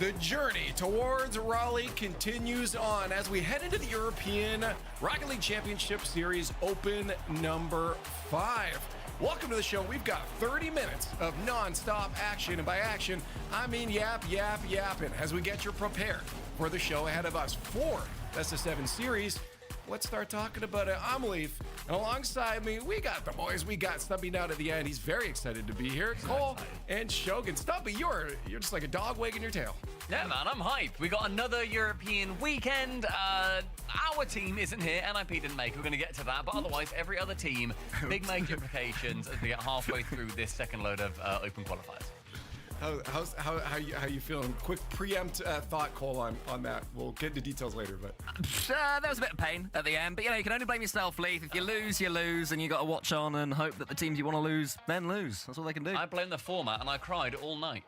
The journey towards Raleigh continues on as we head into the European Rocket League Championship Series Open number 5. Welcome to the show. We've got 30 minutes of non-stop action, and by action, I mean yapping as we get you prepared for the show ahead of us for Best of 7 Series. Let's start talking about it. I'm Leaf, and alongside me, we got the boys. We got Stumpy down at the end. He's very excited to be here. Cole and Shogun. Stumpy, you're just like a dog wagging your tail. Yeah, man, I'm hyped. We got another European weekend. Our team isn't here. NIP didn't make it. We're going to get to that. But otherwise, every other team, big major implications as we get halfway through this second load of open qualifiers. How you feeling? Quick preempt thought, Cole, on that. We'll get into details later, but there was a bit of pain at the end, but you can only blame yourself, Leaf. If you lose, you lose, and you got to watch on and hope that the teams you want to lose then lose. That's all they can do. I blame the format, and I cried all night.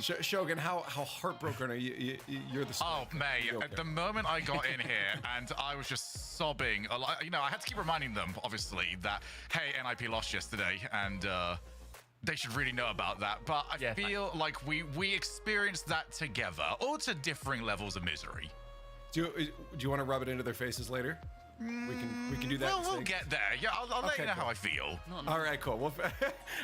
Shogun, how heartbroken are you? You're the mate, okay. At the moment I got in here and I was just sobbing. I had to keep reminding them, obviously, that hey, NIP lost yesterday, and they should really know about that. But I feel like we experienced that together, all to differing levels of misery. Do you want to rub it into their faces later? We can do that. We'll get there. Yeah, I'll let you know how I feel. All right, cool. Well,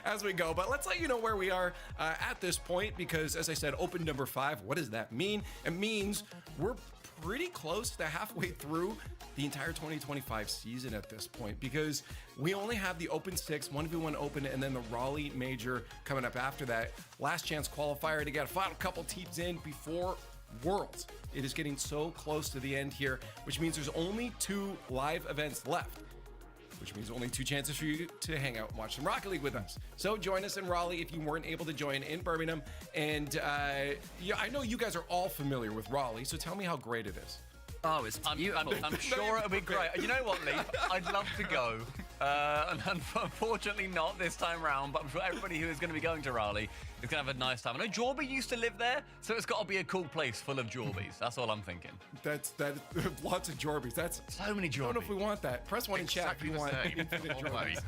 as we go, but let's let you know where we are at this point, because as I said, open number 5. What does that mean? It means we're pretty close to halfway through the entire 2025 season at this point, because we only have the Open 6, 1v1 Open, and then the Raleigh Major coming up after that. Last chance qualifier to get a final couple teams in before Worlds. It is getting so close to the end here, which means there's only 2 live events left, which means only 2 chances for you to hang out and watch some Rocket League with us. So join us in Raleigh if you weren't able to join in Birmingham. And I know you guys are all familiar with Raleigh, so tell me how great it is. Oh, it's beautiful. I'm sure it'll be great. You know what, Leaf? I'd love to go. And unfortunately not this time round, but I'm sure everybody who is going to be going to Raleigh is going to have a nice time. I know Jorby used to live there, so it's got to be a cool place full of Jorbies. That's all I'm thinking. That's lots of Jorbies. That's so many Jorbies. I don't know if we want that. Press 1 in chat if you want infinite Jorbies.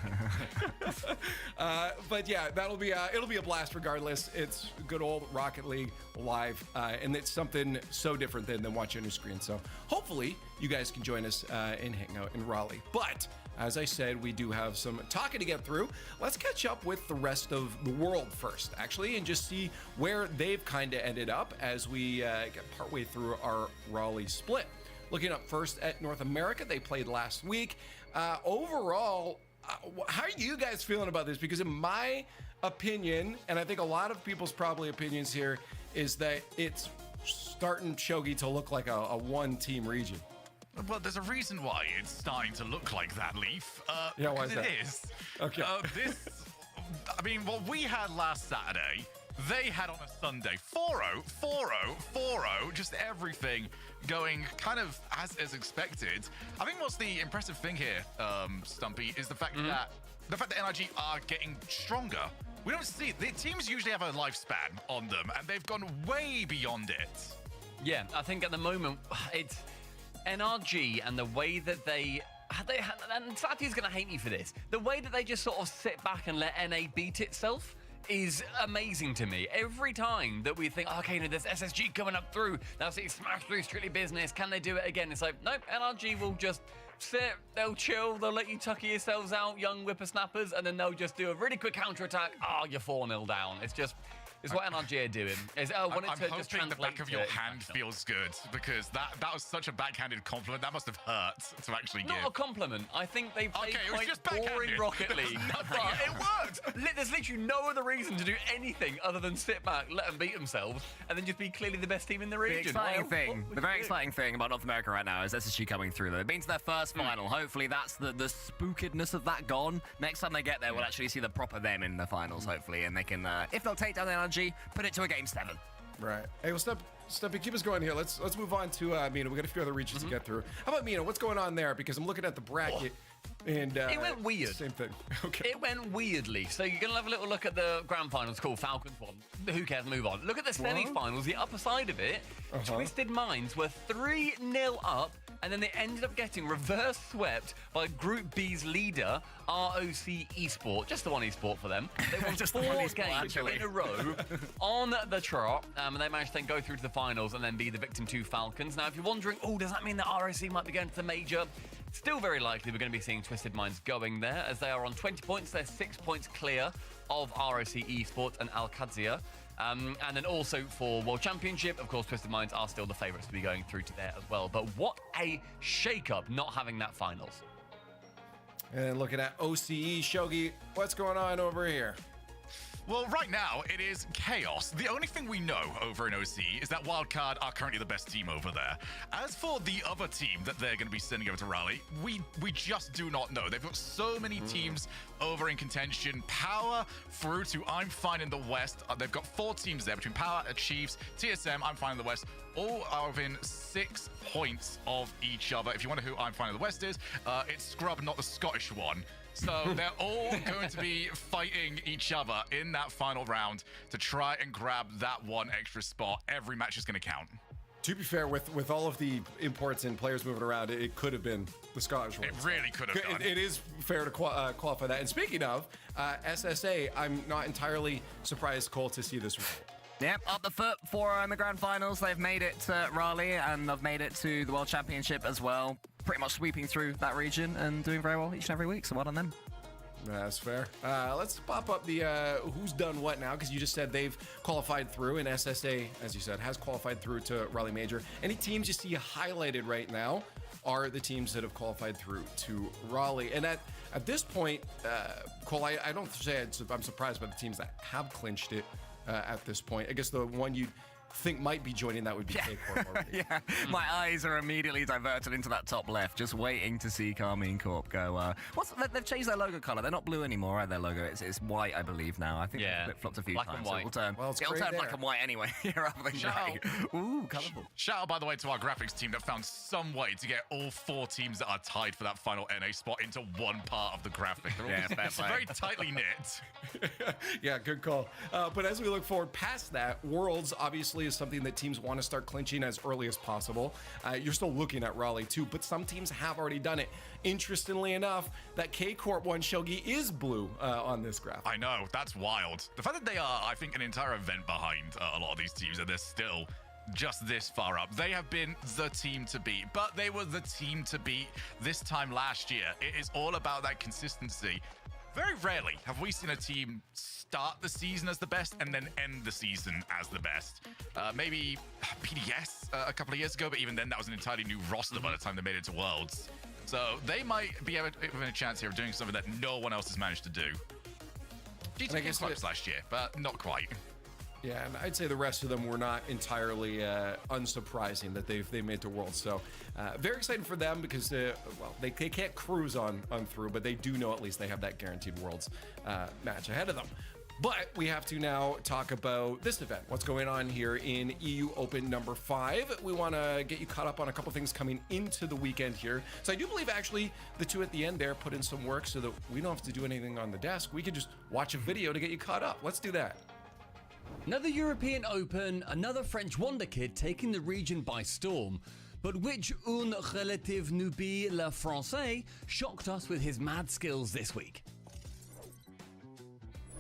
But yeah, it'll be a blast regardless. It's good old Rocket League live, and it's something so different than watching on your screen. So hopefully you guys can join us and hang out in Raleigh. But as I said, we do have some talking to get through. Let's catch up with the rest of the world first, actually, and just see where they've kind of ended up as we get partway through our Raleigh split. Looking up first at North America, they played last week. Overall, how are you guys feeling about this? Because in my opinion, and I think a lot of people's probably opinions here, is that it's starting Shogi to look like a one-team region. Well, there's a reason why it's starting to look like that, Leaf. Yeah, why is that? It is. Okay. What we had last Saturday, they had on a Sunday. 4-0, 4-0, 4-0, just everything going kind of as expected. I think what's the impressive thing here, Stumpy, is the fact that NRG are getting stronger. We don't see the teams usually have a lifespan on them, and they've gone way beyond it. Yeah, I think at the moment it's NRG and the way that they and Sati's going to hate me for this. The way that they just sort of sit back and let NA beat itself is amazing to me. Every time that we think, okay, there's SSG coming up through, they'll see smash through Strictly Business, can they do it again? It's like, nope, NRG will just sit, they'll chill, they'll let you tucker yourselves out, young whippersnappers, and then they'll just do a really quick counterattack. You're 4-0 down. It's what NRG are doing. I'm hoping the back of your hand feels good, because that was such a backhanded compliment. That must have hurt to actually give. Not a compliment. I think they played just quite boring backhanded. Rocket League. But it worked. There's literally no other reason to do anything other than sit back, let them beat themselves, and then just be clearly the best team in the region. The very exciting thing about North America right now is SSG coming through. They've been to their first final. Hopefully that's the spookedness of that gone. Next time they get there, we'll actually see the proper them in the finals, hopefully, and they can, if they'll take down the NRG, put it to a game 7. Right. Hey, well, Stumpy, keep us going here. Let's move on to Mina. We got a few other regions to get through. How about Mina? What's going on there? Because I'm looking at the bracket, and it went weird. Same thing. Okay. It went weirdly. So you're gonna have a little look at the grand finals. Cool, Falcons won. Who cares? Move on. Look at the semi-finals. The upper side of it. Twisted Minds were 3-0 up and then they ended up getting reverse swept by Group B's leader, ROC Esport, just the one esport for them. They won Just the 4 one esport, games actually. in a row on the trot, and they managed to then go through to the finals and then be the victim to Falcons. Now, if you're wondering, does that mean that ROC might be going to the major? Still very likely we're going to be seeing Twisted Minds going there, as they are on 20 points. They're 6 points clear of ROC Esports and Al-Qadsia. And then also for World Championship, of course, Twisted Minds are still the favourites to be going through to there as well. But what a shake-up not having that finals. And looking at OCE, Shogi, what's going on over here? Well, right now, it is chaos. The only thing we know over in OC is that Wildcard are currently the best team over there. As for the other team that they're going to be sending over to Raleigh, we just do not know. They've got so many teams over in contention. Power through to I'm Fine in the West. They've got 4 teams there between Power, Chiefs, TSM, I'm Fine in the West. All are within 6 points of each other. If you wonder who I'm Fine in the West is, it's Scrub, not the Scottish one. So they're all going to be fighting each other in that final round to try and grab that one extra spot. Every match is going to count. To be fair, with all of the imports and players moving around, it could have been the Scottish one. It really could have done. It is fair to qualify that. And speaking of SSA, I'm not entirely surprised, Cole, to see this result. Yep, up the foot for in the grand finals. They've made it to Raleigh and they've made it to the World Championship as well. Pretty much sweeping through that region and doing very well each and every week. So well done them. That's fair. Let's pop up the who's done what now, because you just said they've qualified through, and SSA, as you said, has qualified through to Raleigh Major. Any teams you see highlighted right now are the teams that have qualified through to Raleigh. And at this point, Cole, I don't say I'm surprised by the teams that have clinched it at this point. I guess the one you'd think might be joining that would be K-Corp already. Yeah, my eyes are immediately diverted into that top left, just waiting to see Carmine Corp go. They've changed their logo color. They're not blue anymore, right? Their logo it's white, I believe now. I think they've flip-flopped a few Black times. and white. It'll turn black and white anyway, rather than Shout grey. Ooh, colourful. Shout out, by the way, to our graphics team that found some way to get all 4 teams that are tied for that final NA spot into one part of the graphic. Yeah, fair It's play. very tightly knit. Yeah, good call. But as we look forward past that, Worlds obviously is something that teams want to start clinching as early as possible. You're still looking at Raleigh too, but some teams have already done it. Interestingly enough, that K-Corp one, Shogi, is blue on this graph. I know, that's wild. The fact that they are, I think, an entire event behind a lot of these teams, and they're still just this far up. They have been the team to beat, but they were the team to beat this time last year. It is all about that consistency. Very rarely have we seen a team start the season as the best and then end the season as the best. Maybe PDS a couple of years ago, but even then that was an entirely new roster by the time they made it to Worlds. So they might be having a chance here of doing something that no one else has managed to do. GT came close last year, but not quite. Yeah, and I'd say the rest of them were not entirely unsurprising that they made to Worlds. So very exciting for them because, they can't cruise on through, but they do know at least they have that guaranteed Worlds match ahead of them. But we have to now talk about this event. What's going on here in EU Open number 5. We want to get you caught up on a couple things coming into the weekend here. So I do believe actually the two at the end there put in some work so that we don't have to do anything on the desk. We can just watch a video to get you caught up. Let's do that. Another European Open, another French wonder kid taking the region by storm. But which un relative newbie le français shocked us with his mad skills this week?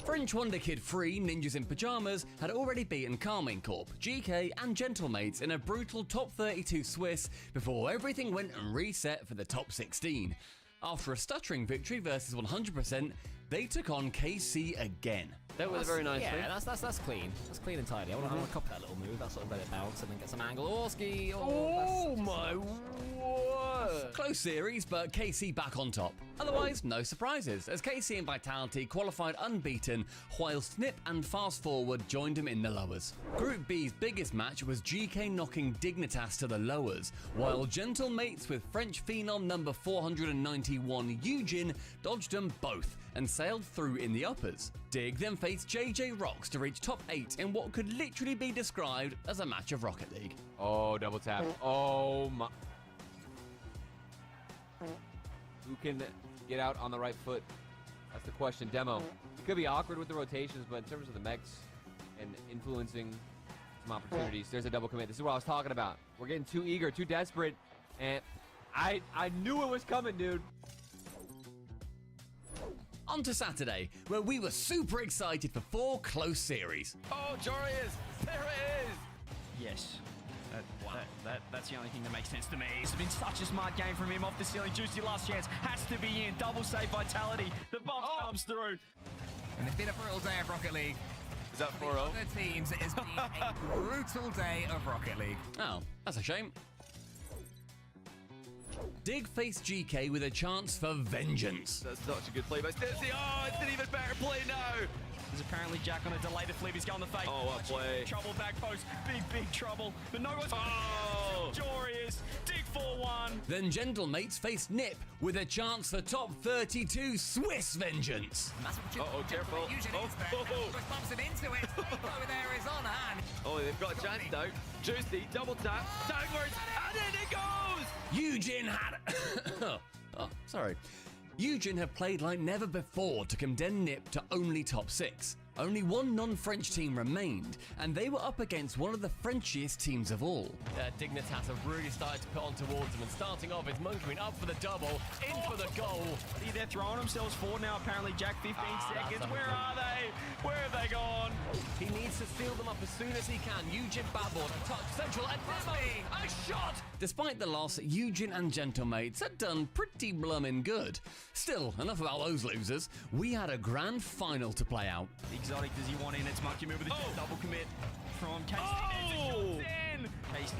French wonder kid Free, Ninjas in Pyjamas, had already beaten Carmine Corp, GK and Gentlemates in a brutal top 32 Swiss before everything went and reset for the top 16. After a stuttering victory versus 100%, they took on KC again. That was very nice. Yeah, that's clean. That's clean and tidy. I want to copy that little move. That sort of let it bounce and then get some angle. Orski. Oh my word! Close series, but KC back on top. Otherwise, no surprises, as KC and Vitality qualified unbeaten, while Snip and Fast Forward joined them in the lowers. Group B's biggest match was GK knocking Dignitas to the lowers, while Gentlemates with French phenom number 491 Eugen dodged them both and sailed through in the uppers. Dig then faced JJ Rocks to reach top 8 in what could literally be described as a match of Rocket League. Oh, double tap. Oh my. Who can get out on the right foot? That's the question. Demo. It could be awkward with the rotations, but in terms of the mechs and influencing some opportunities, there's a double commit. This is what I was talking about. We're getting too eager, too desperate, and I knew it was coming, dude. On to Saturday, where we were super excited for 4 close series. Oh, Jorius! There it is! Yes. That's the only thing that makes sense to me. It's been such a smart game from him off the ceiling. Juicy last chance has to be in. Double save Vitality. The bomb comes through. And it's been a brutal day of Rocket League. Is that For the other teams, it has been a brutal day of Rocket League. Oh, that's a shame. Dig faced GK with a chance for vengeance. That's such a good play by Stitzy. Oh, it's an even better play now. There's apparently Jack on a delay to flip. He's going the fake. Oh, what play. Trouble back post. Big trouble. But no one's... Oh! Jorius. Dig 4-1. Then Gentlemates faced Nip with a chance for top 32 Swiss vengeance. And that's what Uh-oh, careful. usually Oh, is there. oh, oh. Just bumps it into it. Takeover there is on hand. Oh, they've got a chance now. Juicy, double tap, downwards, and in it goes! Eugen had... oh, sorry. Eugen have played like never before to condemn Nip to only top 6. Only one non-French team remained, and they were up against one of the Frenchiest teams of all. Dignitas have really started to put on towards them, and starting off is monkeying up for the double, in for the goal. They're throwing themselves forward now, apparently. Jack, 15 seconds. Where are they? Where have they gone? He needs to steal them up as soon as he can. Eugen babbled, a touch, central, and Demo, a shot! Despite the loss, Eugen and Gentlemates had done pretty bloomin' good. Still, enough about those losers. We had a grand final to play out. Exotic, does he want in? It's Monkey Move with a double commit from KC. Oh! KC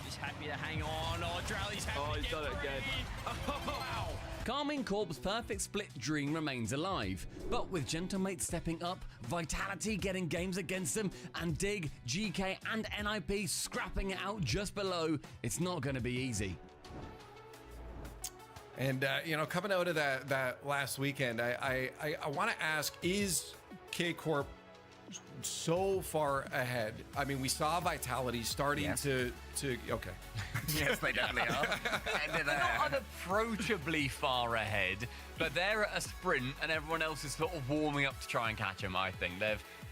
is happy to hang on. Oh, Drowley's happy Oh, to he's get done it again. free. Wow. Carmine Corp's perfect split dream remains alive, but with Gentlemates stepping up, Vitality getting games against them, and Dig, GK, and NIP scrapping it out just below, it's not going to be easy. And, coming out of that last weekend, I want to ask, is K-Corp so far ahead? I mean, we saw Vitality starting to okay. Yes, they definitely are. End of there. Not unapproachably far ahead, but they're at a sprint and everyone else is sort of warming up to try and catch them, I think.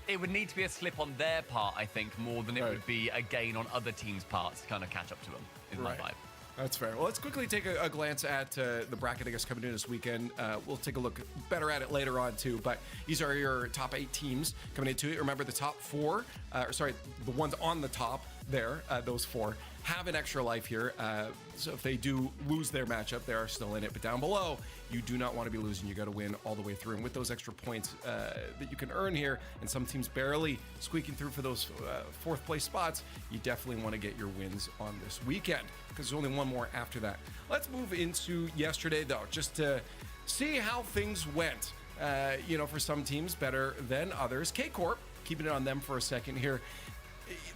It would need to be a slip on their part, I think, more than it would be a gain on other teams' parts to kind of catch up to them, is my vibe. That's fair. Well, let's quickly take a glance at the bracket, I guess, coming in this weekend. We'll take a look better at it later on, too. But these are your top 8 teams coming into it. Remember, the top 4, the ones on the top there, those 4, have an extra life here. So if they do lose their matchup, they are still in it. But down below, you do not want to be losing. You got to win all the way through. And with those extra points that you can earn here, and some teams barely squeaking through for those 4th place spots, you definitely want to get your wins on this weekend, because there's only one more after that. Let's move into yesterday, though, just to see how things went. For some teams better than others. K-Corp, keeping it on them for a second here.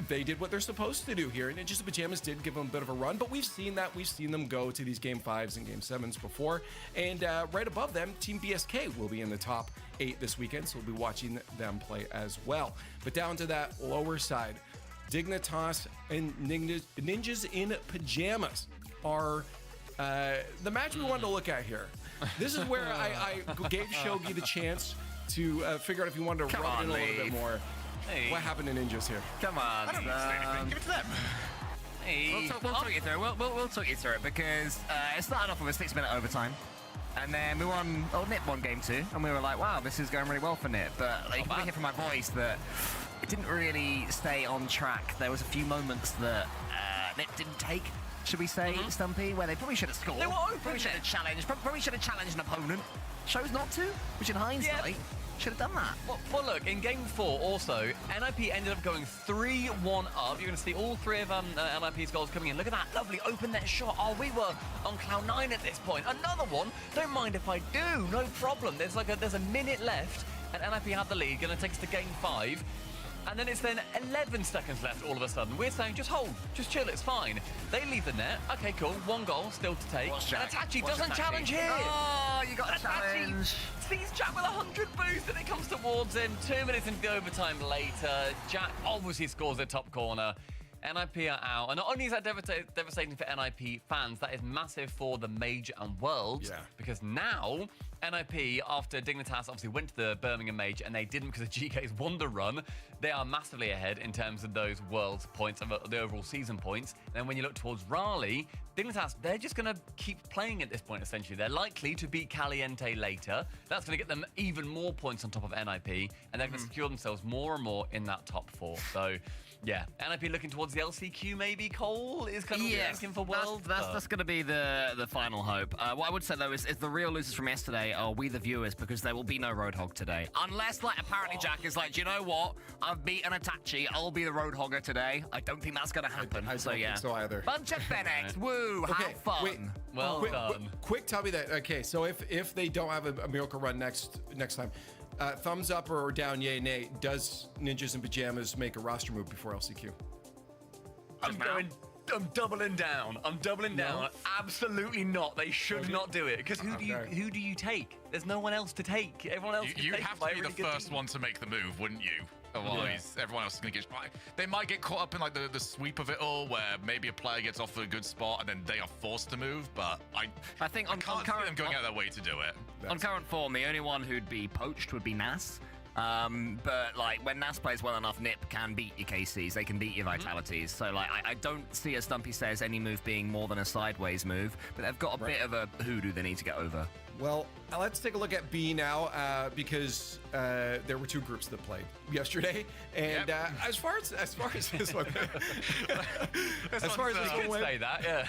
They did what they're supposed to do here, and Ninjas of Pajamas did give them a bit of a run, but we've seen that. We've seen them go to these Game 5s and Game 7s before, and right above them, Team BSK will be in the top 8 this weekend, so we'll be watching them play as well. But down to that lower side, Dignitas and Ninjas in Pajamas are the match we wanted to look at here. This is where I gave Shogi the chance to figure out if he wanted to rub it in a little bit more. Hey. What happened to Ninjas here? Come on. I don't need to say anything. Give it to them. Hey. We'll talk you through it. We'll talk you through it because it started off with a 6-minute overtime. And then we won, Nip won game 2, and we were like, wow, this is going really well for Nip. But you can hear from my voice that it didn't really stay on track. There was a few moments that Nip didn't take, should we say, Stumpy, where they probably should have scored. They were open. Probably should have challenged. Probably should have challenged an opponent. Chose not to, which in hindsight, should have done that. Well, look, in Game 4 also, NIP ended up going 3-1 up. You're going to see all 3 of NIP's goals coming in. Look at that, lovely open net shot. Oh, we were on cloud 9 at this point. Another one, don't mind if I do, no problem. There's a minute left, and NIP have the lead, going to take us to Game 5. And then it's then 11 seconds left all of a sudden. We're saying, just hold, just chill, it's fine. They leave the net. Okay, cool. 1 goal still to take. Watch And Jack. Itachi Watch doesn't Itachi. challenge here. Oh, you got a challenge. Sees Jack with 100 boost and it comes towards him. 2 minutes into the overtime later, Jack obviously scores the top corner. NIP are out. And not only is that devastating for NIP fans, that is massive for the Major and Worlds. Yeah. Because now, NIP, after Dignitas obviously went to the Birmingham Major and they didn't because of GK's Wonder Run, they are massively ahead in terms of those Worlds points, of the overall season points. And then when you look towards Raleigh, Dignitas, they're just going to keep playing at this point, essentially. They're likely to beat Caliente later. That's going to get them even more points on top of NIP, and they're going to secure themselves more and more in that top 4. So, yeah, NIP looking towards the LCQ, maybe. Cole is kind of thinking for World. That's going to be the final hope. What I would say, though, is the real losers from yesterday are we, the viewers, because there will be no Roadhog today. Unless, like, apparently Jack is like, do you know what? I've beaten Itachi. I'll be the Roadhogger today. I don't think that's going to happen. I don't think so either. Bunch of Fennecs. Woo! Okay, have fun. wait. Well done. Quick, tell me that. Okay, so if they don't have a miracle run next time, thumbs up or down, yay, nay. Does Ninjas in Pajamas make a roster move before LCQ? I'm doubling down. Absolutely not. They should not do it. Because who do you take? There's no one else to take. Everyone else. You have to be the first one to make the move, wouldn't you? Otherwise, everyone else is going to get... They might get caught up in like the sweep of it all, where maybe a player gets off a good spot and then they are forced to move, but I think on can't see them going out of their way to do it. On current form, the only one who'd be poached would be Nas. But like when Nas plays well enough, Nip can beat your KCs. They can beat your Vitalities. So like I don't see, as Stumpy says, any move being more than a sideways move. But they've got a bit of a hoodoo they need to get over. Well, let's take a look at B now, because there were 2 groups that played yesterday, and as far as this one, as far as this one went, say that, yeah.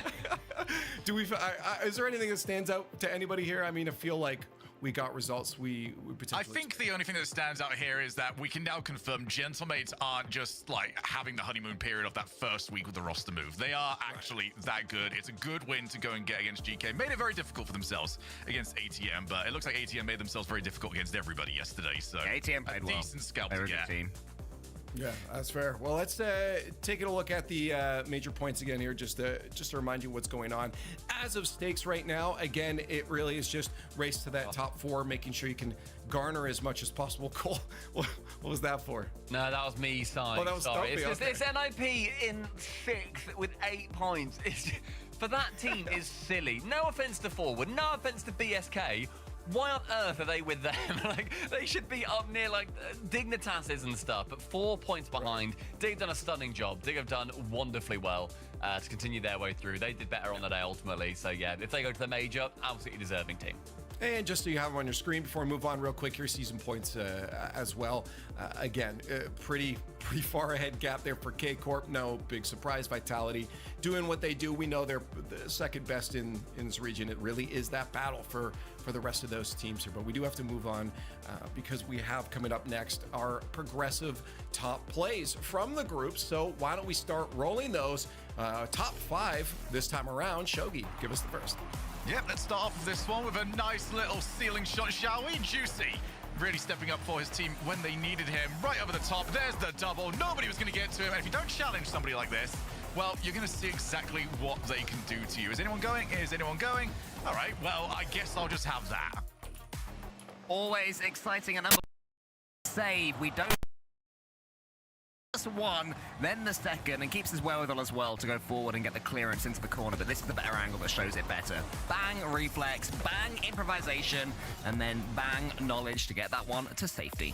do we? Is there anything that stands out to anybody here? I mean, I feel like we got results we potentially... I think the only thing that stands out here is that we can now confirm Gentlemates aren't just like having the honeymoon period of that first week with the roster move. They are actually that good. It's a good win to go and get against GK. Made it very difficult for themselves against ATM, but it looks like ATM made themselves very difficult against everybody yesterday. So yeah, ATM played well. Decent scalp They were to a get. good team. Yeah, that's fair. Well, let's take a look at the major points again here, just to remind you what's going on. As of stakes right now, again, it really is just race to that top 4, making sure you can garner as much as possible. Cole, what was that for? No, that was me, Sai. Oh, that was Sorry. Stumpy, It's NIP in 6th with 8 points. For that team is silly. No offense to Forward, no offense to BSK. Why on earth are they with them? Like, they should be up near, like, Dignitases and stuff, but 4 points behind. Dig done a stunning job. Dig have done wonderfully well to continue their way through. They did better on the day, ultimately. So, yeah, if they go to the Major, absolutely deserving team. And just so you have them on your screen, before we move on real quick, here's season points as well. Again, pretty far ahead gap there for K-Corp. No big surprise. Vitality doing what they do. We know they're the second best in this region. It really is that battle for the rest of those teams here. But we do have to move on because we have coming up next our progressive top plays from the groups. So why don't we start rolling those top 5 this time around? Shogi, give us the first. Yep, let's start off with this one with a nice little ceiling shot, shall we? Juicy really stepping up for his team when they needed him. Right over the top, there's the double. Nobody was going to get to him. And if you don't challenge somebody like this, well, you're going to see exactly what they can do to you. Is anyone going? Is anyone going? All right, well, I guess I'll just have that. Always exciting. A number save. We don't... one, then the second, and keeps his wherewithal as well to go forward and get the clearance into the corner, but this is the better angle that shows it better. Bang, reflex, bang, improvisation, and then bang, knowledge to get that one to safety.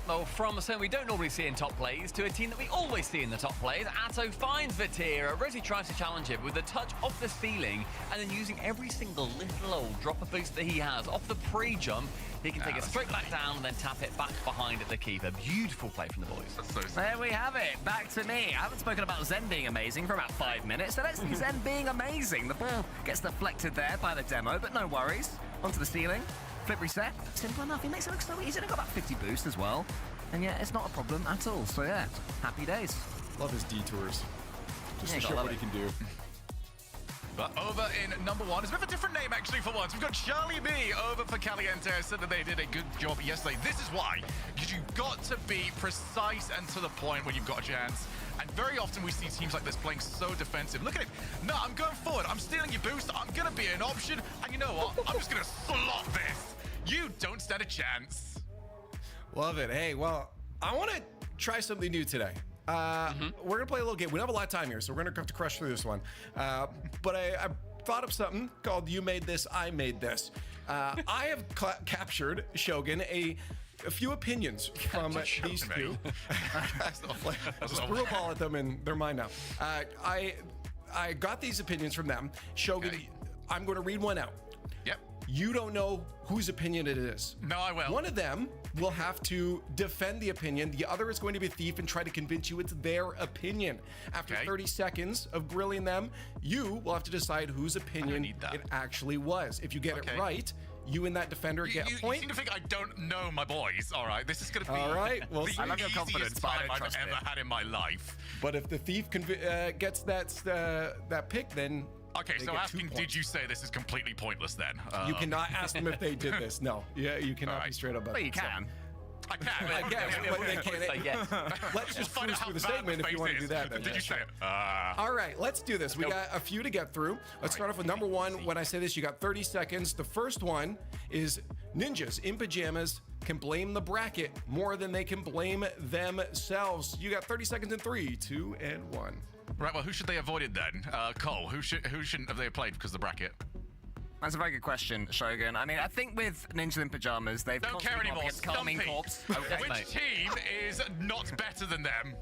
Well, from a team we don't normally see in top plays to a team that we always see in the top plays, Atto finds Vatira. Rosie tries to challenge him with a touch off the ceiling, and then using every single little old dropper boost that he has off the pre-jump, he can take it straight back down and then tap it back behind at the keeper. Beautiful play from the boys. That's so sick. There we have it. Back to me. I haven't spoken about Zen being amazing for about 5 minutes, so let's see Zen being amazing. The ball gets deflected there by the demo, but no worries. Onto the ceiling. Flip reset. Simple enough. He makes it look so easy. He's only got about 50 boost as well. And yeah, it's not a problem at all. So yeah, happy days. Love his detours. Just to show what he can do. But over in number 1, it's a bit of a different name actually for once. We've got Charlie B over for Caliente. I said that they did a good job yesterday. This is why. Because you've got to be precise and to the point when you've got a chance. And very often we see teams like this playing so defensive. Look at it. No, I'm going forward. I'm stealing your boost. I'm going to be an option. And you know what? I'm just going to slot this. You don't stand a chance. Love it. Hey, well, I want to try something new today. We're gonna play a little game. We don't have a lot of time here, so we're gonna have to crush through this one. But I thought of something called "You Made This, I Made This." I have captured, Shogun, a few opinions from these two. Just threw a ball at them and they're mine now. I got these opinions from them. Shogun, I'm going to read one out. Yep. You don't know whose opinion it is. No, I will. One of them will have to defend the opinion. The other is going to be a thief and try to convince you it's their opinion. After 30 seconds of grilling them, you will have to decide whose opinion it actually was. If you get it right, you and that defender get a point. You seem to think I don't know my boys. All right, this is going to be well, the I love your confidence, easiest but I time don't I've trust ever had in my life. But if the thief gets that pick, then okay. they So get asking, 2 did points. you say this is completely pointless then? You cannot ask them if they did this. No. Yeah, you cannot be straight up about Well, you that. can. I can. I guess, but they can't. Say yes. Let's just Find cruise out how through the bad statement if you want to face do is. that. Then. Did you say it? All right, let's do this. We got a few to get through. Let's start off with number one. When I say this, you got 30 seconds. The first one is ninjas in pajamas can blame the bracket more than they can blame themselves. You got 30 seconds in 3, 2, and 1. Right. Well, who should they avoided then? Cole. Who shouldn't have they played because of the bracket? That's a very good question, Shogun. I mean, I think with Ninjas in Pajamas, they've Don't care constantly gone anymore. against Carmine Stumpy. Corpse. Which team is not better than them?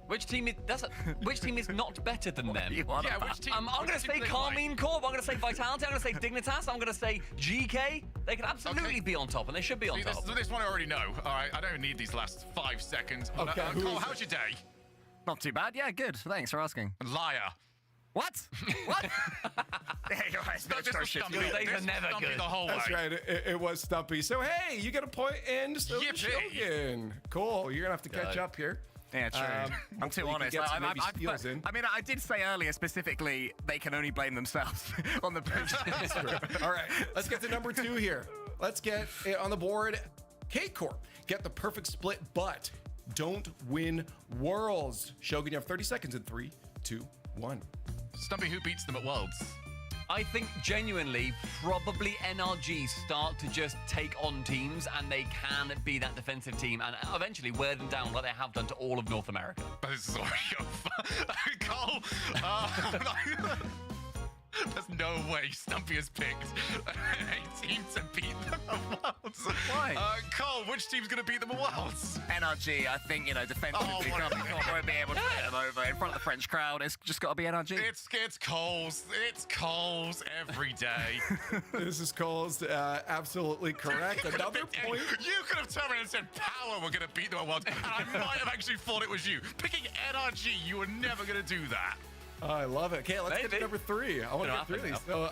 Which team is not better than them? You want Yeah, about? which team? I'm going to which say team do they Carmine like? Corp. I'm going to say Vitality. I'm going to say Dignitas. I'm going to say GK. They can absolutely be on top, and they should be on See, top. this one I already know. All right, I don't even need these last 5 seconds. But, Okay, who Cole, is how's your day? Not too bad. Yeah, good. Thanks for asking. Liar. What? What? Yeah, you're right. No, this was Stumpy. Your days This are was never Stumpy good. the whole That's way. right. It was Stumpy. So, hey, you get a point, and so does Yippee. Shogun. Cool. You're going to have to catch up here. Yeah, true. I'm hopefully too you can honest. get some maybe steals in. I mean, I did say earlier specifically they can only blame themselves on the All right, let's get to number 2 here. Let's get it on the board. K-Corp, get the perfect split, but don't win Worlds. Shogun, you have 30 seconds in 3, 2, 1. Stumpy, who beats them at Worlds? I think genuinely, probably NRG start to just take on teams, and they can be that defensive team, and eventually wear them down like they have done to all of North America. This is already over. Cole, there's no way Stumpy has picked a team to beat them at Worlds. Why? Cole, which team's going to beat them at Worlds? NRG, I think, defensively, Oh, Carmine Corp won't be able to get them over in front of the French crowd. It's just got to be NRG. It's Cole's. It's Cole's every day. This is Cole's absolutely correct. Another point. You could have turned around and said Power were going to beat them at Worlds, and I might have actually thought it was you. Picking NRG, you were never going to do that. Oh, I love it. Okay, let's get to Maybe. number 3. I want to get through these. So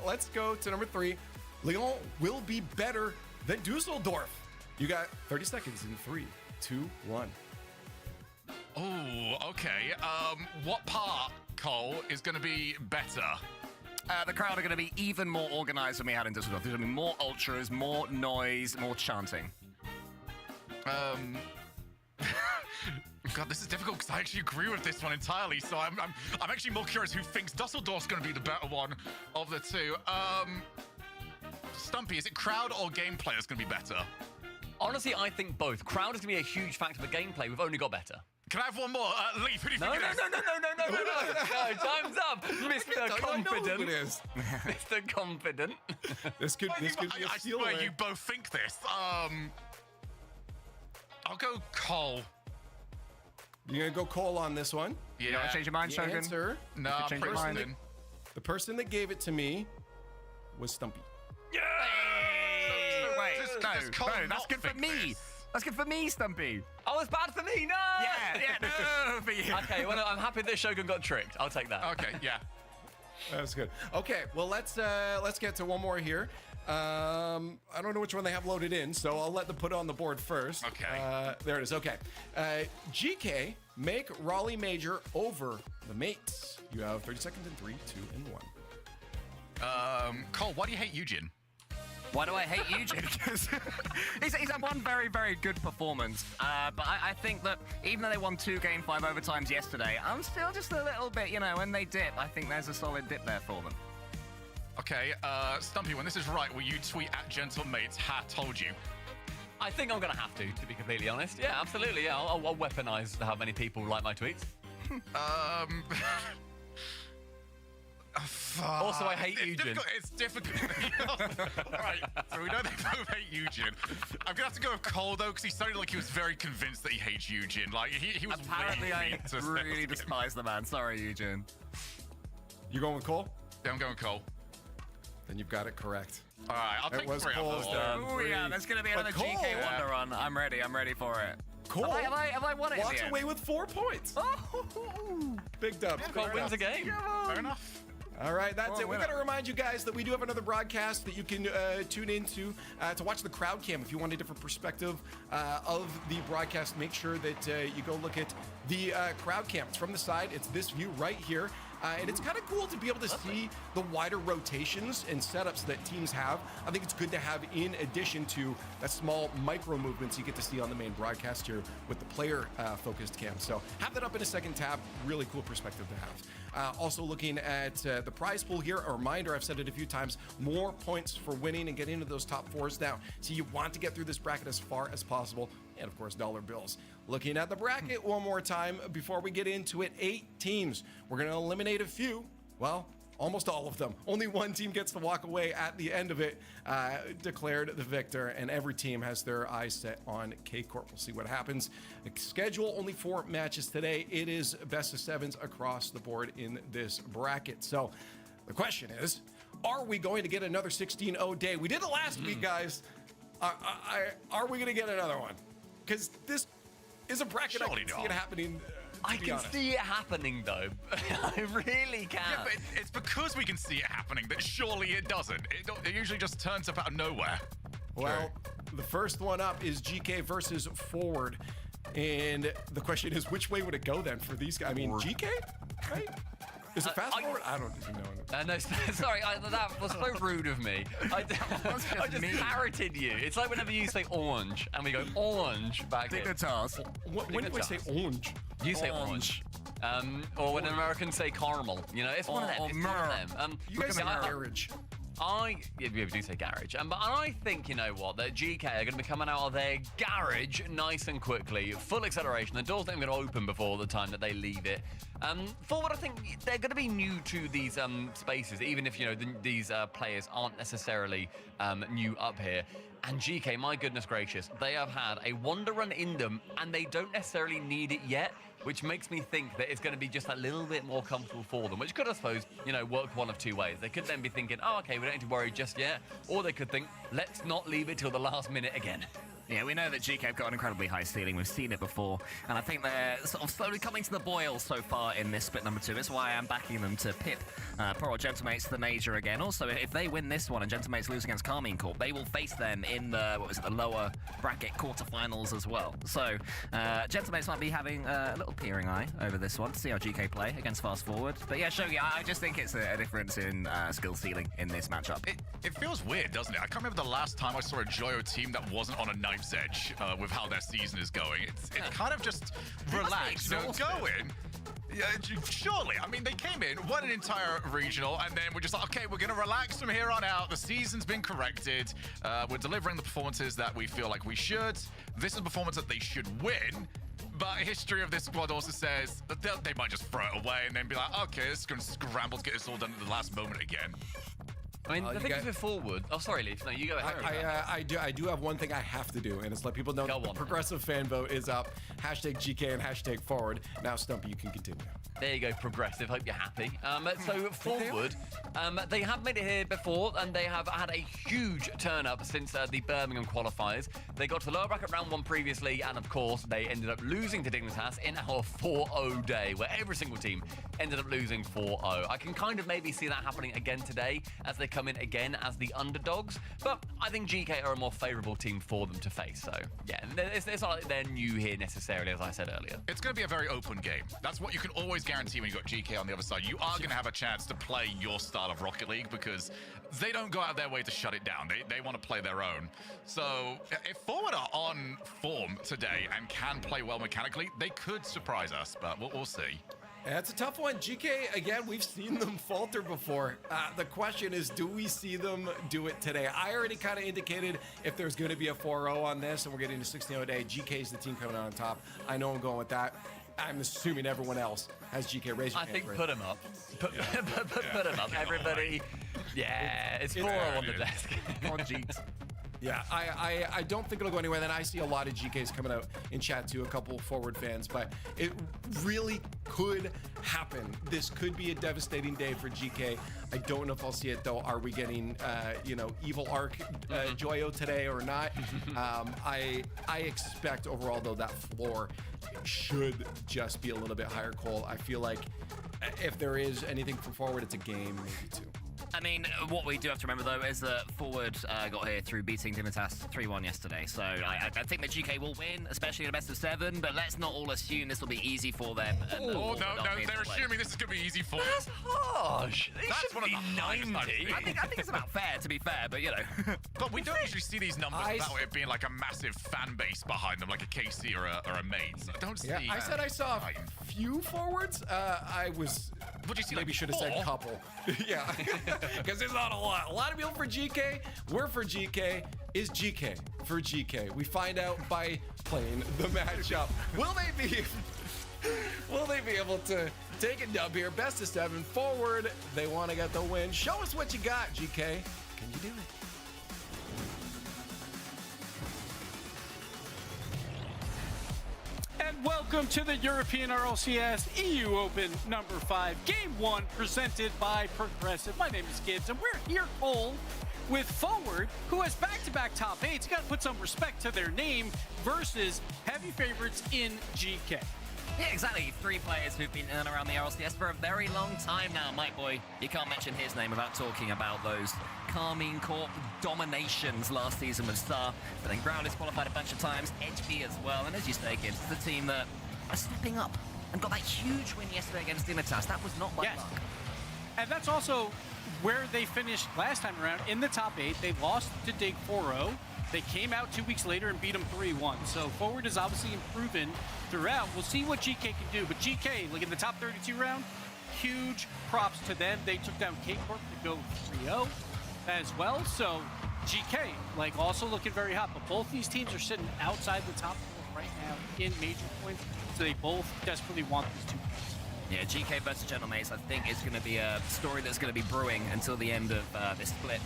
let's go to number 3. Lyon will be better than Dusseldorf. You got 30 seconds in 3, 2, 1. Oh, okay. What part, Cole, is going to be better? The crowd are going to be even more organized than we had in Düsseldorf. There's going to be more ultras, more noise, more chanting. God, this is difficult because I actually agree with this one entirely. So I'm actually more curious who thinks Dusseldorf's going to be the better one of the two. Stumpy, is it crowd or gameplay that's going to be better? Honestly, I think both. Crowd is going to be a huge factor for gameplay. We've only got better. Can I have one more? Leaf, who do you No, think no, it is? no, time's up, Mr. I know who Confident. it is. Mr. Confident. This could be a I steal swear away. you both think this. I'll go Cole. You're going to go Cole on this one. Yeah. You want to change your mind, The Shogun? answer, No, You I'm could change your pretty mind. certain. the person that gave it to me was Stumpy. Wait, Does Cole no, that's not good for think me. this? That's good for me, Stumpy. Oh, it's bad for me. No. No, for you. Okay, well, I'm happy that Shogun got tricked. I'll take that. Okay, yeah. That's good. Okay, well let's get to one more here. I don't know which one they have loaded in, so I'll let them put it on the board first. Okay. There it is. Okay. GK, make Raleigh Major over the mates. You have 30 seconds in 3, 2, and 1. Cole, why do you hate Eugen? Why do I hate Eugen? Because he's had one very, very good performance. But I think that even though they won 2 Game 5 overtimes yesterday, I'm still just a little bit, when they dip, I think there's a solid dip there for them. Okay, Stumpy, when this is right, will you tweet at GentleMates, ha, told you? I think I'm going to have to be completely honest. Yeah, absolutely. Yeah, I'll weaponize how many people like my tweets. Also, I hate Eugen. It's difficult. All right, so we know they both hate Eugen. I'm gonna have to go with Cole though, because he sounded like he was very convinced that he hates Eugen. Like he was Apparently, I mean to really him. despise the man. Sorry, Eugen. You going with Cole? Yeah, I'm going Cole. Then you've got it correct. All right, I'll It take was 3 Cole's out turn. Oh yeah, there's gonna be another Cole- GK Wonder run. I'm ready for it. Cole Have I won it? in walks the end? away with 4 points. Big dubs. Cole wins a game. Fair enough. All right, that's Oh, it. We winner. got to remind you guys that we do have another broadcast that you can tune into to watch the crowd cam. If you want a different perspective of the broadcast, make sure that you go look at the crowd cam. It's from the side. It's this view right here. And it's kind of cool to be able to see the wider rotations and setups that teams have. I think it's good to have in addition to that small micro movements you get to see on the main broadcast here with the player focused cam. So have that up in a second tab. Really cool perspective to have. Also looking at the prize pool here, a reminder, I've said it a few times, more points for winning and getting into those top 4s now. So you want to get through this bracket as far as possible. And of course, dollar bills. Looking at the bracket one more time before we get into it, 8 teams. We're going to eliminate a few. Well, almost all of them. Only one team gets to walk away at the end of it, declared the victor, and every team has their eyes set on K-Corp. We'll see what happens. The schedule, only 4 matches today. It is best of 7s across the board in this bracket. So the question is, are we going to get another 16-0 day? We did it last week, guys. Are we going to get another one? Because this is a bracket Surely I can see not. it happening. I can see it happening though. I really can. Yeah, but it's because we can see it happening that surely it doesn't. It usually just turns up out of nowhere. Well, the first one up is GK versus Forward. And the question is, which way would it go then for these guys? I mean, GK, right? Is it fast forward? I don't even know. No, sorry, that was so rude of me. I just parroted you. It's like whenever you say orange, and we go orange back here. Dignitas. When do I say orange? You say orange. Or when Americans say caramel. You know, it's one of them. It's one of them. You guys say garage. Yeah, we do say garage. But I think, you know what, that GK are going to be coming out of their garage nice and quickly. Full acceleration. The door's not even going to open before the time that they leave it. Forward, I think they're going to be new to these spaces, even if, you know, these players aren't necessarily new up here. And GK, my goodness gracious, they have had a Wonder Run in them, and they don't necessarily need it yet, which makes me think that it's going to be just a little bit more comfortable for them, which could, I suppose, you know, work one of 2 ways. They could then be thinking, oh, okay, we don't need to worry just yet. Or they could think, let's not leave it till the last minute again. Yeah, we know that GK have got an incredibly high ceiling. We've seen it before. And I think they're sort of slowly coming to the boil so far in this split number 2. That's why I am backing them to pip poor old Gentlemates to the major again. Also, if they win this one and Gentlemates lose against Carmine Corp, they will face them in the, the lower bracket quarterfinals as well. So, Gentlemates might be having a little peering eye over this one to see how GK play against Fast Forward. But yeah, Shogi, I just think it's a difference in skill ceiling in this matchup. It feels weird, doesn't it? I can't remember the last time I saw a Joyo team that wasn't on a knife's edge with how their season is going. It's kind of just relaxed, you know, go in. Yeah, surely. I mean, they came in, won an entire regional, and then we're just like, okay, we're going to relax from here on out. The season's been corrected. We're delivering the performances that we feel like we should. This is a performance that they should win. But history of this squad also says that they might just throw it away and then be like, okay, let's go and scramble to get this all done at the last moment again. I mean, the thing is with Forward... Oh, sorry, Leaf. No, you go ahead. I do have one thing I have to do, and it's let people know that the progressive fan vote is up. Hashtag GK and hashtag Forward. Now, Stumpy, you can continue. There you go, progressive. Hope you're happy. So Forward, they have made it here before, and they have had a huge turn-up since the Birmingham qualifiers. They got to the lower bracket round 1 previously, and of course, they ended up losing to Dignitas in our 4-0 day, where every single team ended up losing 4-0. I can kind of maybe see that happening again today, as they come in again as the underdogs, but I think GK are a more favourable team for them to face. So, yeah, it's not like they're new here necessarily, as I said earlier. It's going to be a very open game. That's what you can always guarantee when you've got GK on the other side. You are going to have a chance to play your style of Rocket League because they don't go out of their way to shut it down. They want to play their own. So if Forward are on form today and can play well mechanically, they could surprise us, but we'll see. That's a tough one. GK, again, we've seen them falter before. The question is, do we see them do it today? I already kind of indicated if there's going to be a 4-0 on this and we're getting to 16-0 day, GK is the team coming out on top. I know I'm going with that. I'm assuming everyone else has GK. Raise your hand. I think for it. put him up. Put him up. Everybody. Yeah, it's 4-0 on the desk. Come on, Jeets. Yeah, I don't think it'll go anywhere. Then I see a lot of GKs coming out in chat too, a couple forward fans, but it really could happen. This could be a devastating day for GK. I don't know if I'll see it though. Are we getting, Evil Arc Joyo today or not? I expect overall though that floor should just be a little bit higher, Cole. I feel like if there is anything from forward, it's a game, maybe two. I mean, what we do have to remember, though, is that Forward got here through beating Dignitas 3-1 yesterday. So I think that GK will win, especially in a best of 7, but let's not all assume this will be easy for them. Oh, no, they're assuming this is going to be easy for them. That's harsh. That's one of the highest I've seen. I think it's about fair, to be fair, but, you know. But we don't usually see these numbers without it being like a massive fan base behind them, like a KC or a Maids. I don't see. Yeah, I said I saw a few forwards. I was. Would you see? Maybe like should have said 4? couple. Yeah, because there's not a lot. A lot of people for GK. We're for GK. Is GK for GK? We find out by playing the matchup. Will they be able to take a dub here? Best of 7 forward. They want to get the win. Show us what you got, GK. Can you do it? And welcome to the European RLCS EU Open number 5, Game 1, presented by Progressive. My name is Gibbs, and we're here, Cole, with Forward, who has back-to-back top 8s. Got to put some respect to their name, versus heavy favorites in GK. Yeah, exactly. 3 players who've been in and around the RLCS for a very long time now. Mike Boy, you can't mention his name without talking about those Carmine Corp dominations last season with Star. But then Ground is qualified a bunch of times, HB as well. And as you say, Gibbs, it's the team that are stepping up and got that huge win yesterday against Dignitas. That was not by luck. And that's also where they finished last time around in the top 8. They lost to Dig 4-0. They came out 2 weeks later and beat them 3-1. So Forward is obviously improving throughout. We'll see what GK can do. But GK, like in the top 32 round, huge props to them. They took down K-Corp to go 3-0 as well. So GK, like, also looking very hot. But both these teams are sitting outside the top 4 right now in major points. So they both desperately want these 2 points. Yeah, GK versus General Mates, I think, is going to be a story that's going to be brewing until the end of this split.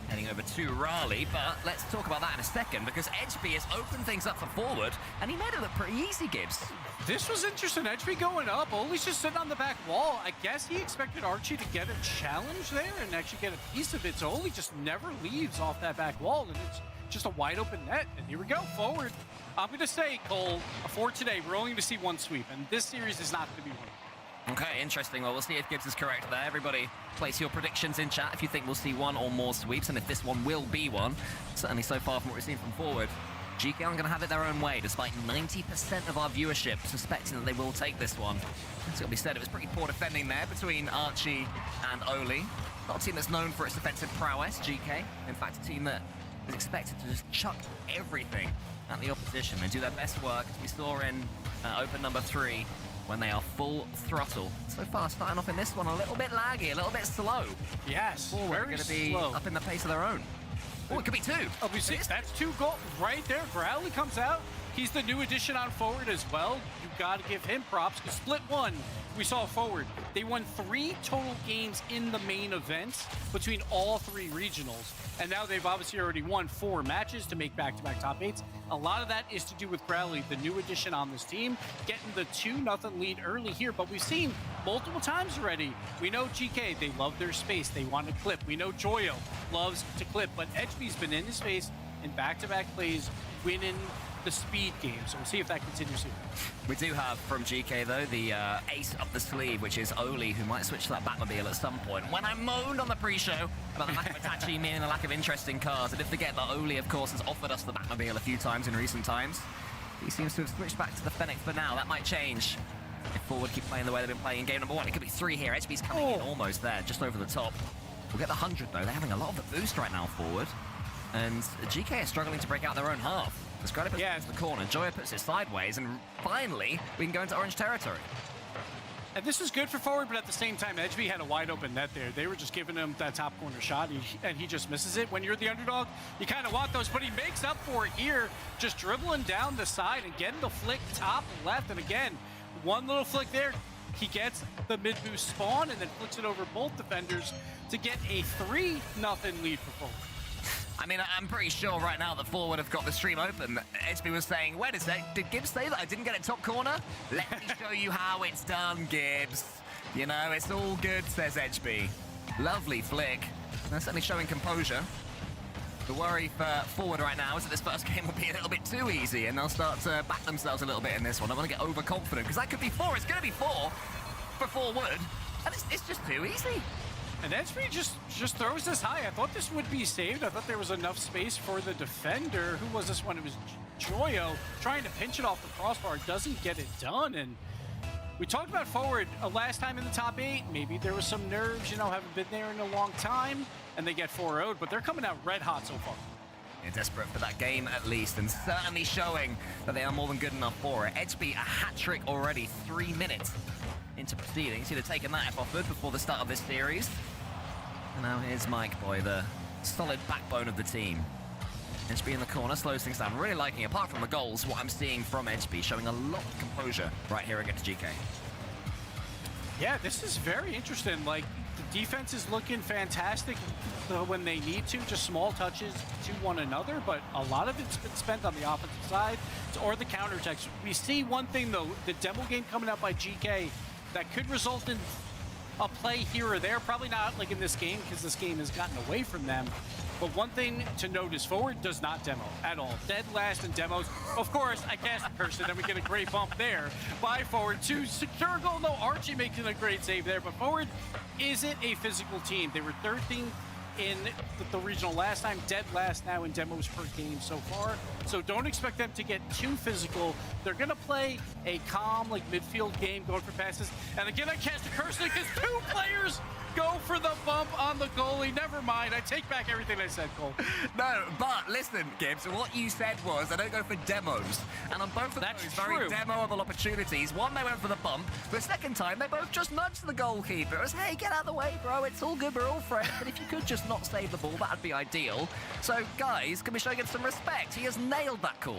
Heading over to Raleigh, but let's talk about that in a second, because Edgeby has opened things up for Forward, and he made it look pretty easy, Gibbs. This was interesting. Edgeby going up. Oli's just sitting on the back wall. I guess he expected Archie to get a challenge there and actually get a piece of it, so Oli just never leaves off that back wall, and it's just a wide open net. And here we go, Forward. I'm going to say, Cole, for today, we're only going to see 1 sweep, and this series is not going to be one. Okay, interesting. Well, we'll see if Gibbs is correct there. Everybody, place your predictions in chat if you think we'll see 1 or more sweeps, and if this one will be one. Certainly so far from what we've seen from Forward, GK aren't going to have it their own way, despite 90% of our viewership suspecting that they will take this one. It's got to be said, it was pretty poor defending there between Archie and Oli. Not a team that's known for its defensive prowess, GK. In fact, a team that is expected to just chuck everything at the opposition and do their best work, as we saw in Open number 3. When they are full throttle. So far, starting off in this one a little bit laggy, a little bit slow. Yes, Forward very going to be slow. up in the pace of their own. Oh, it could be 2. Oh, we see, that's 2 goals right there. Growly comes out. He's the new addition on Forward as well. You got to give him props. Split 1, we saw Forward. They won 3 total games in the main event between all 3 regionals. And now they've obviously already won 4 matches to make back-to-back top 8s. A lot of that is to do with Growly, the new addition on this team, getting the 2-0 lead early here. But we've seen multiple times already. We know GK, they love their space. They want to clip. We know Joyo loves to clip. But Edgeby's been in his space in back-to-back plays, winning the speed game. So we'll see if that continues here. We do have from GK, though, the ace up the sleeve, which is Oli, who might switch to that Batmobile at some point. When I moaned on the pre-show about the lack of Itachi meaning the lack of interest in cars, I did forget that Oli, of course, has offered us the Batmobile a few times in recent times. He seems to have switched back to the Fennec for now. That might change if Forward keep playing the way they've been playing in game number 1. It could be 3 here. HB's coming in almost there, just over the top. We'll get the 100, though. They're having a lot of the boost right now, Forward. And GK are struggling to break out their own half. Scrady puts it into the corner, Joya puts it sideways, and finally, we can go into orange territory. And this is good for forward, but at the same time, Edgeby had a wide open net there. They were just giving him that top corner shot, and he just misses it. When you're the underdog, you kind of want those, but he makes up for it here, just dribbling down the side and getting the flick top left. And again, one little flick there, he gets the mid-boost spawn and then flicks it over both defenders to get a 3-0 lead for forward. I mean, I'm pretty sure right now that Forward have got the stream open. Edgeby was saying, wait a sec, did Gibbs say that I didn't get it top corner? Let me show you how it's done, Gibbs. You know, it's all good, says Edgeby. Lovely flick. They're certainly showing composure. The worry for Forward right now is that this first game will be a little bit too easy, and they'll start to back themselves a little bit in this one. I want to get overconfident, because that could be 4. It's going to be 4 for Forward, and it's just too easy. And Edgeby just throws this high. I thought this would be saved. I thought there was enough space for the defender. Who was this one? It was Joyo trying to pinch it off the crossbar. Doesn't get it done. And we talked about forward last time in the top 8. Maybe there was some nerves, you know, haven't been there in a long time. And they get 4-0'd, but they're coming out red hot so far. They're desperate for that game at least, and certainly showing that they are more than good enough for it. Edgeby, a hat trick already, 3 minutes into proceedings. He'd have taken that if offered before the start of this series. And now here's Mike Boy, the solid backbone of the team. Edgeby in the corner slows things down. Really liking, apart from the goals, what I'm seeing from Edgeby, showing a lot of composure right here against GK. Yeah, this is very interesting. Like, the defense is looking fantastic when they need to, just small touches to one another, but a lot of it's been spent on the offensive side or the counterattacks. We see one thing, though, the demo game coming out by GK that could result in a play here or there. Probably not like in this game, because this game has gotten away from them. But one thing to note is forward does not demo at all. Dead last in demos. Of course, I cast a person, and we get a great bump there by forward to secure a goal. No, Archie making a great save there, but forward isn't a physical team. They were 13th in the regional last time, dead last now in demos per game so far. So don't expect them to get too physical. They're gonna play a calm, like midfield game, going for passes. And again, I cast a curse because 2 players go for the bump on the goalie. Never mind, I take back everything I said, Cole. No, but listen, Gibbs, what you said was I don't go for demos. And on both of those very demoable opportunities, one they went for the bump, the second time they both just nudged the goalkeeper. It was, hey, get out of the way, bro, it's all good, we're all friends, but if you could just not save the ball, that'd be ideal. So, guys, can we show him some respect? He has nailed that call.